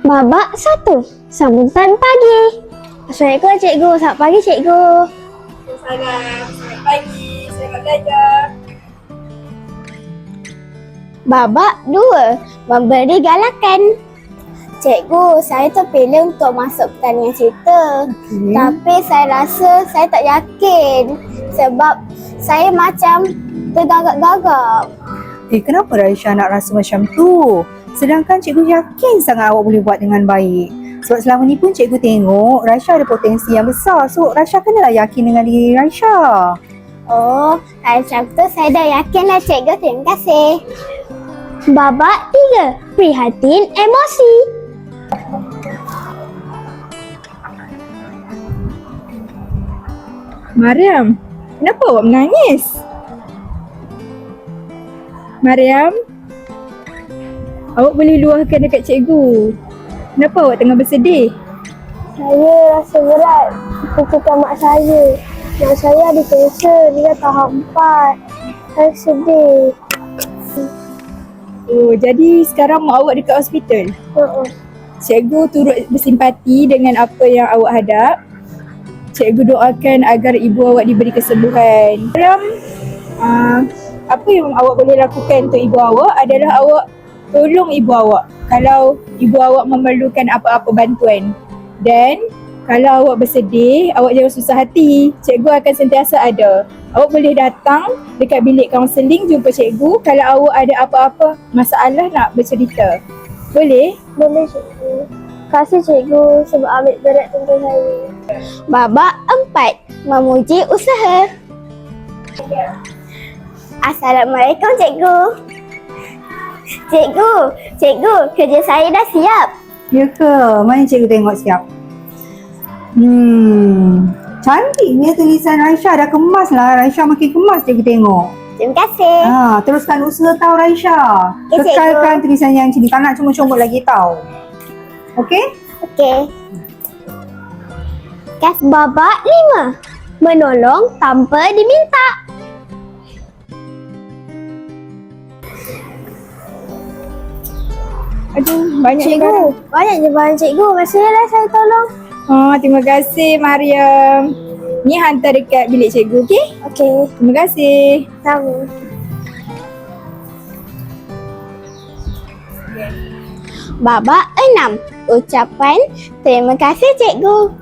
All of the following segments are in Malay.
Babak 1. Sambutan pagi. Assalamualaikum cikgu. Selamat pagi cikgu. Waalaikumsalam. Selamat pagi. Selamat belajar. Babak 2. Memberi galakan. Cikgu, saya terpilih untuk masuk pertandingan cerita. Tapi saya rasa saya tak yakin sebab saya macam tergagap-gagap. Kenapa Raisya nak rasa macam tu? Sedangkan cikgu yakin sangat awak boleh buat dengan baik. Sebab selama ni pun cikgu tengok Raisya ada potensi yang besar. So Raisya kenalah yakin dengan diri Raisya. Oh, macam tu saya dah yakin lah cikgu. Terima kasih. Babak 3. Prihatin emosi. Mariam, kenapa awak menangis? Mariam, awak boleh luahkan dekat cikgu. Kenapa awak tengah bersedih? Saya rasa berat ketika mak saya. Mak saya ada kanser, dia dah tahap 4. Saya sedih. Oh, jadi sekarang mak awak dekat hospital? Cikgu turut bersimpati dengan apa yang awak hadap. Cikgu doakan agar ibu awak diberi kesembuhan. Mariam, apa yang awak boleh lakukan untuk ibu awak adalah awak tolong ibu awak kalau ibu awak memerlukan apa-apa bantuan. Dan kalau awak bersedih, awak jangan susah hati. Cikgu akan sentiasa ada. Awak boleh datang dekat bilik kaunseling jumpa cikgu kalau awak ada apa-apa masalah nak bercerita. Boleh? Boleh cikgu. Terima kasih cikgu sebab ambil berat tentang saya. Babak 4. Memuji usaha. Assalamualaikum cikgu. Cikgu, kerja saya dah siap. Ya ke? Mana cikgu tengok siap? Cantiknya tulisan Raisya. Dah kemas lah. Raisya makin kemas cikgu tengok. Terima kasih. Teruskan usaha tau Raisya. Okey, Kekalkan tulisan yang macam ni. Tak nak comot-comot lagi tau. Okey? Okey. Kes babak 5. Menolong tanpa diminta. Aduh, banyak Cikgu, banyak je bahan cikgu. Masihlah saya tolong. Terima kasih Mariam. Ni hantar dekat bilik cikgu, okey? Okey. Terima kasih. Sama. Babak 6. Ucapan terima kasih cikgu.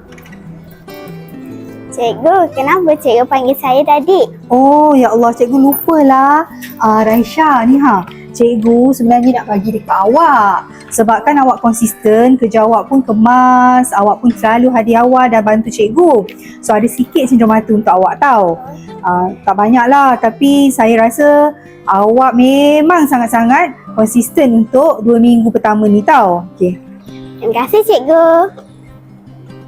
Cikgu, kenapa cikgu panggil saya tadi? Oh, ya Allah, cikgu lupalah. Raisya ni cikgu sebenarnya nak bagi dekat awak. Sebab kan awak konsisten, kerja awak pun kemas, awak pun selalu hadir awal dan bantu cikgu. So ada sikit cenderung mata untuk awak tahu. Tak banyak lah, tapi saya rasa awak memang sangat-sangat konsisten untuk 2 minggu pertama ni tau. Okey. Terima kasih cikgu.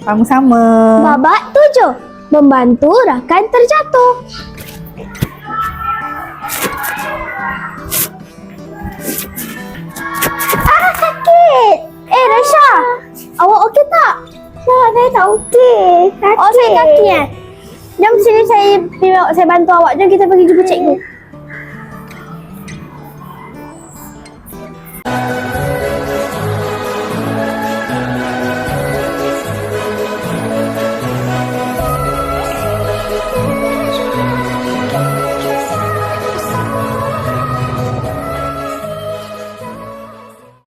Sama-sama. Babak 7. Membantu rakan terjatuh. Sakit. Raisya, awak okey tak? Saya tak okey. Sakit. Oh, saya kaki Jom sini saya bantu awak. Jom kita pergi jumpa cikgu.